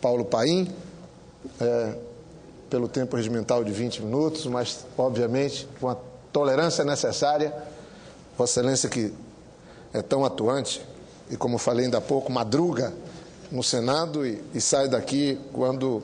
Paulo Paim, pelo tempo regimental de 20 minutos, mas, obviamente, com a tolerância necessária. Vossa Excelência, que é tão atuante e, como falei ainda há pouco, madruga no Senado e sai daqui quando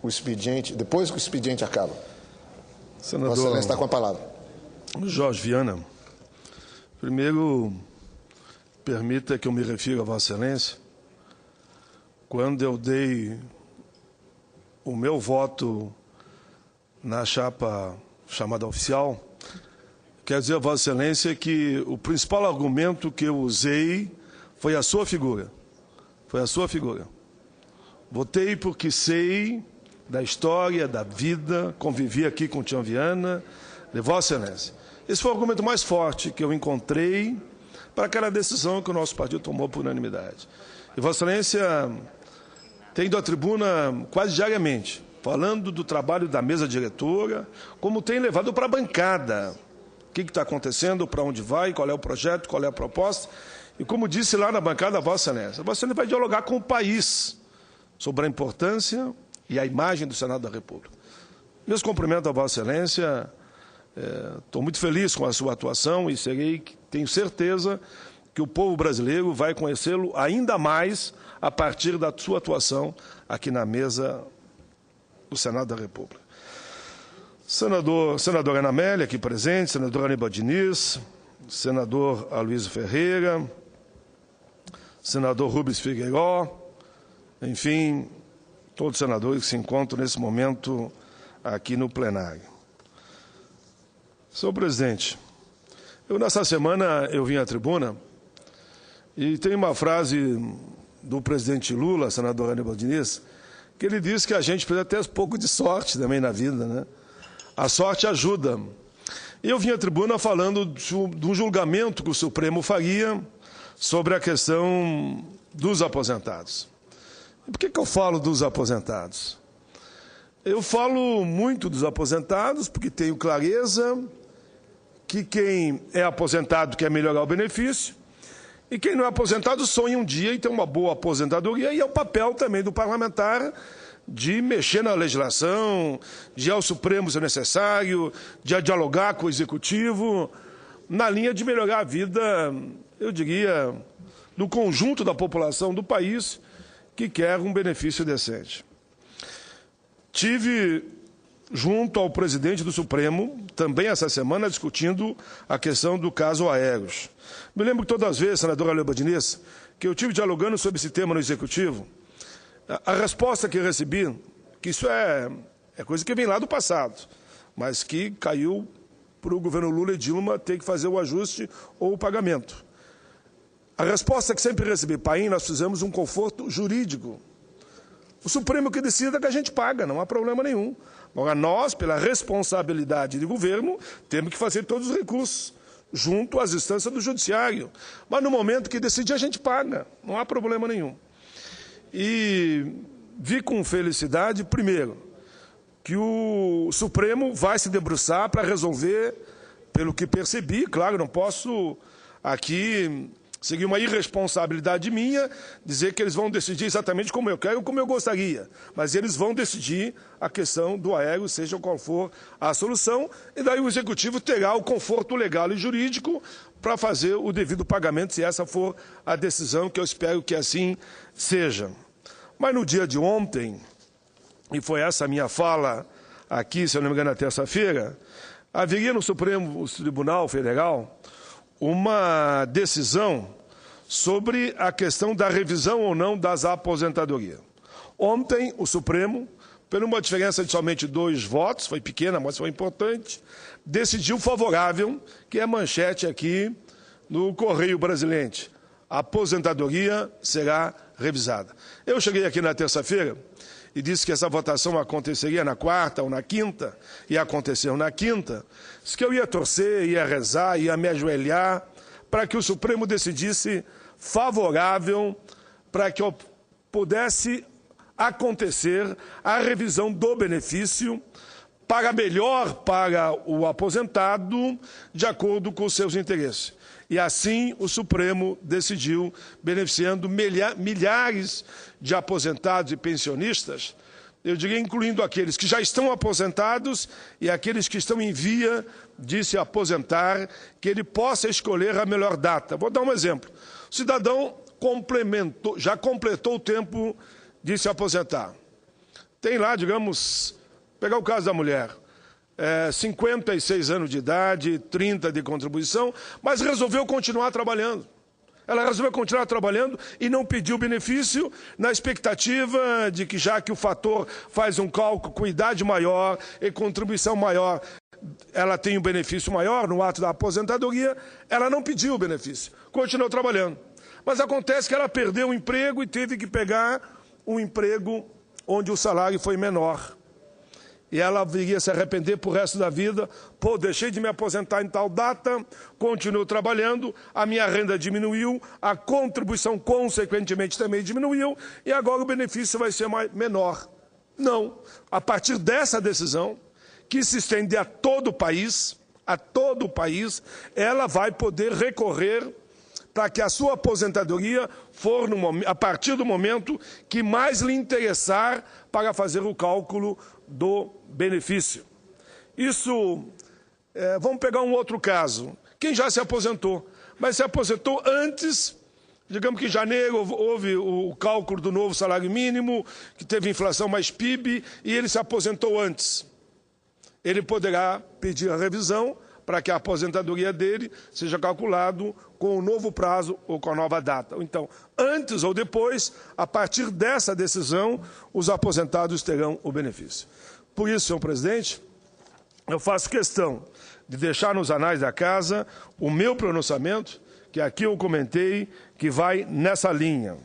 o expediente, depois que o expediente acaba. Senador, Vossa Excelência está com a palavra. Jorge Viana, primeiro, permita que eu me refira a Vossa Excelência quando eu dei o meu voto na chapa chamada oficial. Quer dizer a Vossa Excelência que o principal argumento que eu usei foi a sua figura. Foi a sua figura. Votei porque sei da história, da vida, convivi aqui com o Tião Viana, de Vossa Excelência. Esse foi o argumento mais forte que eu encontrei para aquela decisão que o nosso partido tomou por unanimidade. E Vossa Excelência tem ido à tribuna quase diariamente, falando do trabalho da mesa diretora, como tem levado para a bancada. O que está acontecendo, para onde vai, qual é o projeto, qual é a proposta. E como disse lá na bancada a Vossa Excelência vai dialogar com o país sobre a importância e a imagem do Senado da República. Meus cumprimentos a Vossa Excelência, estou muito feliz com a sua atuação e tenho certeza que o povo brasileiro vai conhecê-lo ainda mais a partir da sua atuação aqui na mesa do Senado da República. Senadora Ana Amélia, aqui presente, senador Aníbal Diniz, senador Aloysio Ferreira, senador Rubens Figueiró, enfim, todos os senadores que se encontram nesse momento aqui no plenário. Senhor presidente, nessa semana eu vim à tribuna e tem uma frase do presidente Lula, senador Aníbal Diniz, que ele diz que a gente precisa ter um pouco de sorte também na vida, né? A sorte ajuda. E eu vim à tribuna falando do julgamento que o Supremo faria sobre a questão dos aposentados. E por que eu falo dos aposentados? Eu falo muito dos aposentados porque tenho clareza que quem é aposentado quer melhorar o benefício e quem não é aposentado sonha um dia em ter uma boa aposentadoria, e é o papel também do parlamentar de mexer na legislação, de ir ao Supremo se necessário, de dialogar com o Executivo, na linha de melhorar a vida, eu diria, do conjunto da população do país que quer um benefício decente. Tive junto ao presidente do Supremo, também essa semana, discutindo a questão do caso Aeros. Me lembro que todas as vezes, senador Aníbal Diniz, que eu tive dialogando sobre esse tema no Executivo, a resposta que eu recebi, que isso é coisa que vem lá do passado, mas que caiu para o governo Lula e Dilma ter que fazer o ajuste ou o pagamento. A resposta que sempre recebi, Paim, nós fizemos um conforto jurídico. O Supremo que decida que a gente paga, não há problema nenhum. Agora, nós, pela responsabilidade de governo, temos que fazer todos os recursos junto às instâncias do Judiciário. Mas no momento que decidir, a gente paga, não há problema nenhum. E vi com felicidade, primeiro, que o Supremo vai se debruçar para resolver, pelo que percebi, claro, não posso aqui seguir uma irresponsabilidade minha, dizer que eles vão decidir exatamente como eu quero ou como eu gostaria, mas eles vão decidir a questão do aéreo, seja qual for a solução, e daí o Executivo terá o conforto legal e jurídico para fazer o devido pagamento, se essa for a decisão, que eu espero que assim seja. Mas no dia de ontem, e foi essa a minha fala aqui, se eu não me engano, na terça-feira, haveria no Supremo Tribunal Federal uma decisão sobre a questão da revisão ou não das aposentadorias. Ontem, o Supremo, por uma diferença de somente 2 votos, foi pequena, mas foi importante, decidiu favorável, que é a manchete aqui no Correio Brasiliense. A aposentadoria será revisada. Eu cheguei aqui na terça-feira e disse que essa votação aconteceria na quarta ou na quinta, e aconteceu na quinta, disse que eu ia torcer, ia rezar, ia me ajoelhar para que o Supremo decidisse favorável para que pudesse acontecer a revisão do benefício paga melhor para o aposentado de acordo com os seus interesses. E assim o Supremo decidiu, beneficiando milhares de aposentados e pensionistas, eu diria incluindo aqueles que já estão aposentados e aqueles que estão em via de se aposentar, que ele possa escolher a melhor data. Vou dar um exemplo. O cidadão já completou o tempo de se aposentar. Tem lá, digamos, pegar o caso da mulher, 56 anos de idade, 30 de contribuição, mas resolveu continuar trabalhando. Ela resolveu continuar trabalhando e não pediu benefício na expectativa de que, já que o fator faz um cálculo com idade maior e contribuição maior, ela tem um benefício maior no ato da aposentadoria, ela não pediu o benefício, continuou trabalhando. Mas acontece que ela perdeu o emprego e teve que pegar um emprego onde o salário foi menor. E ela viria se arrepender para o resto da vida. Pô, deixei de me aposentar em tal data, continuo trabalhando, a minha renda diminuiu, a contribuição consequentemente também diminuiu, e agora o benefício vai ser menor. Não. A partir dessa decisão, que se estende a todo o país, ela vai poder recorrer para que a sua aposentadoria for a partir do momento que mais lhe interessar para fazer o cálculo do benefício. Isso, vamos pegar um outro caso. Quem já se aposentou, mas se aposentou antes, digamos que em janeiro houve o cálculo do novo salário mínimo, que teve inflação mais PIB, e ele se aposentou antes. Ele poderá pedir a revisão para que a aposentadoria dele seja calculado com o novo prazo ou com a nova data. Então, antes ou depois, a partir dessa decisão, os aposentados terão o benefício. Por isso, senhor presidente, eu faço questão de deixar nos anais da Casa o meu pronunciamento, que aqui eu comentei, que vai nessa linha.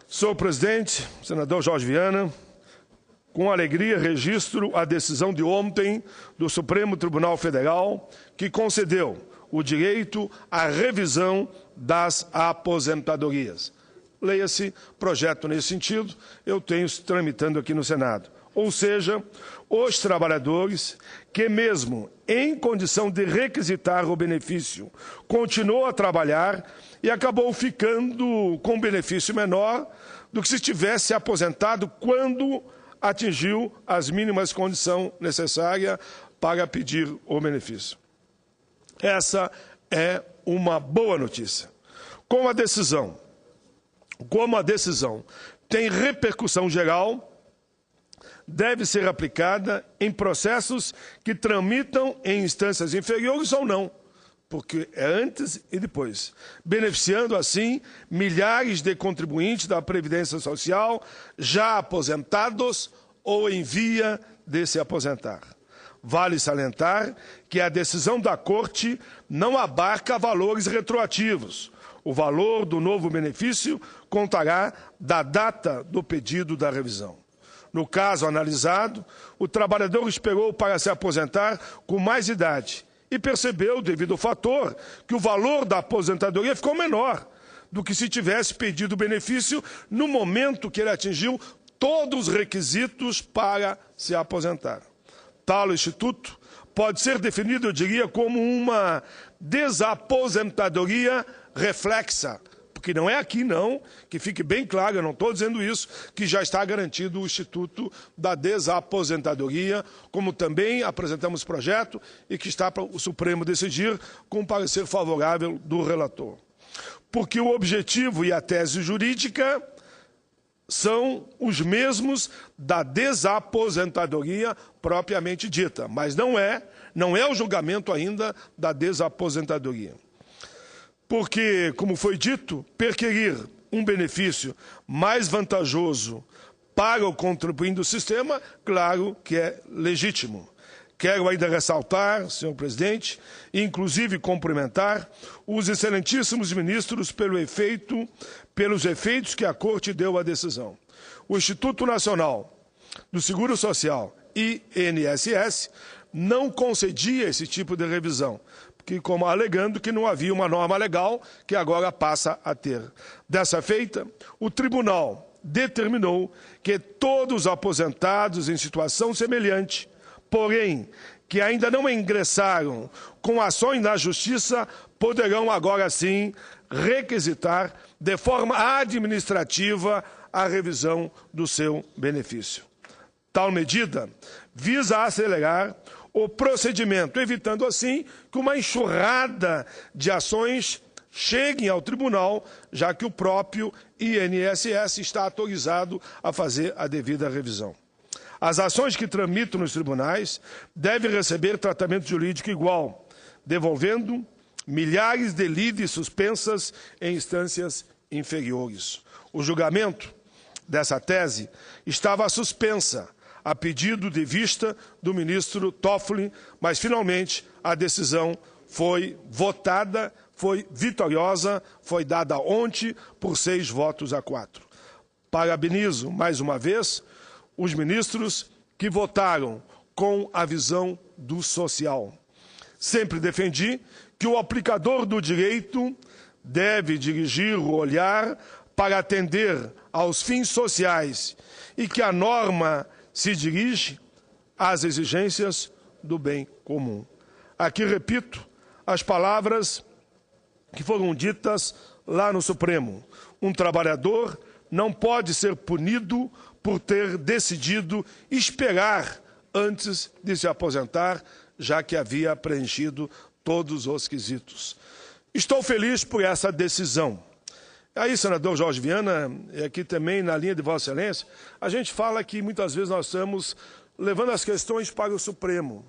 Senhor presidente, senador Jorge Viana, com alegria registro a decisão de ontem do Supremo Tribunal Federal, que concedeu o direito à revisão das aposentadorias. Leia-se, projeto nesse sentido, eu tenho tramitando aqui no Senado. Ou seja, os trabalhadores que, mesmo em condição de requisitar o benefício, continuou a trabalhar e acabou ficando com benefício menor do que se tivesse aposentado quando atingiu as mínimas condições necessárias para pedir o benefício. Essa é uma boa notícia. Como a decisão tem repercussão geral, deve ser aplicada em processos que tramitam em instâncias inferiores ou não, porque é antes e depois, beneficiando assim milhares de contribuintes da Previdência Social já aposentados ou em via de se aposentar. Vale salientar que a decisão da Corte não abarca valores retroativos. O valor do novo benefício contará da data do pedido da revisão. No caso analisado, o trabalhador esperou para se aposentar com mais idade e percebeu, devido ao fator, que o valor da aposentadoria ficou menor do que se tivesse pedido o benefício no momento que ele atingiu todos os requisitos para se aposentar. Tal instituto pode ser definido, eu diria, como uma desaposentadoria reflexa, porque não é aqui, não, que fique bem claro, eu não estou dizendo isso, que já está garantido o Instituto da Desaposentadoria, como também apresentamos projeto e que está para o Supremo decidir com parecer favorável do relator. Porque o objetivo e a tese jurídica são os mesmos da desaposentadoria propriamente dita, mas não é o julgamento ainda da desaposentadoria. Porque, como foi dito, perquerir um benefício mais vantajoso para o contribuinte do sistema, claro que é legítimo. Quero ainda ressaltar, senhor presidente, e inclusive cumprimentar os excelentíssimos ministros pelos efeitos que a Corte deu à decisão. O Instituto Nacional do Seguro Social, INSS, não concedia esse tipo de revisão, como alegando que não havia uma norma legal que agora passa a ter. Dessa feita, o tribunal determinou que todos os aposentados em situação semelhante porém, que ainda não ingressaram com ações na Justiça, poderão agora sim requisitar de forma administrativa a revisão do seu benefício. Tal medida visa acelerar o procedimento, evitando assim que uma enxurrada de ações cheguem ao tribunal, já que o próprio INSS está autorizado a fazer a devida revisão. As ações que tramitam nos tribunais devem receber tratamento jurídico igual, devolvendo milhares de lides suspensas em instâncias inferiores. O julgamento dessa tese estava suspensa a pedido de vista do ministro Toffoli, mas finalmente a decisão foi votada, foi vitoriosa, foi dada ontem por 6-4. Parabenizo mais uma vez os ministros que votaram com a visão do social. Sempre defendi que o aplicador do direito deve dirigir o olhar para atender aos fins sociais e que a norma se dirige às exigências do bem comum. Aqui repito as palavras que foram ditas lá no Supremo. Um trabalhador não pode ser punido por ter decidido esperar antes de se aposentar, já que havia preenchido todos os quesitos. Estou feliz por essa decisão. Aí, senador Jorge Viana, e aqui também na linha de Vossa Excelência, a gente fala que muitas vezes nós estamos levando as questões para o Supremo.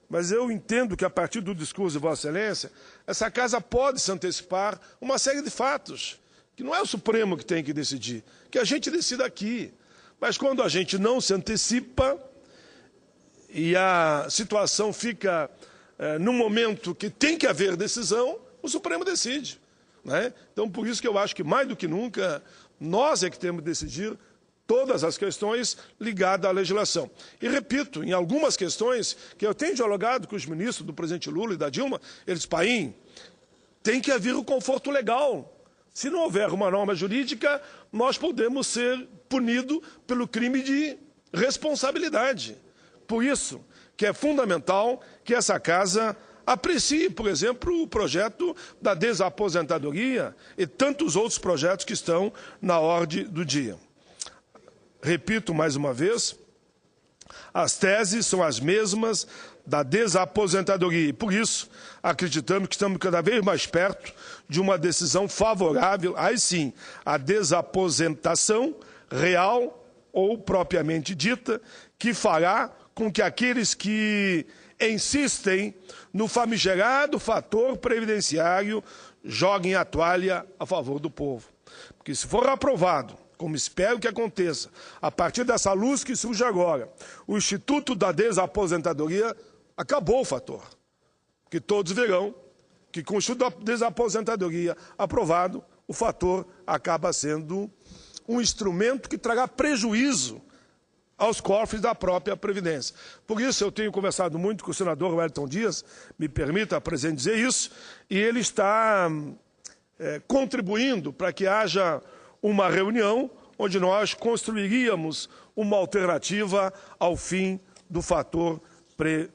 Mas eu entendo que, a partir do discurso de Vossa Excelência, essa Casa pode se antecipar uma série de fatos, que não é o Supremo que tem que decidir, que a gente decida aqui. Mas quando a gente não se antecipa e a situação fica num momento que tem que haver decisão, o Supremo decide. Né? Então, por isso que eu acho que, mais do que nunca, nós é que temos de decidir todas as questões ligadas à legislação. E, repito, em algumas questões que eu tenho dialogado com os ministros do presidente Lula e da Dilma, eles, Paim, tem que haver o conforto legal. Se não houver uma norma jurídica, nós podemos ser punidos pelo crime de responsabilidade. Por isso que é fundamental que essa Casa aprecie, por exemplo, o projeto da desaposentadoria e tantos outros projetos que estão na ordem do dia. Repito mais uma vez, as teses são as mesmas da desaposentadoria e, por isso, acreditamos que estamos cada vez mais perto de uma decisão favorável, aí sim, à desaposentação real ou propriamente dita, que fará com que aqueles que insistem no famigerado fator previdenciário joguem a toalha a favor do povo. Porque se for aprovado, como espero que aconteça, a partir dessa luz que surge agora, o Instituto da Desaposentadoria, acabou o fator. Que todos verão que com o Instituto da Desaposentadoria aprovado, o fator acaba sendo um instrumento que trará prejuízo aos cofres da própria Previdência. Por isso eu tenho conversado muito com o senador Wellington Dias, me permita, presidente, dizer isso, e ele está contribuindo para que haja uma reunião onde nós construiríamos uma alternativa ao fim do fator previdenciário.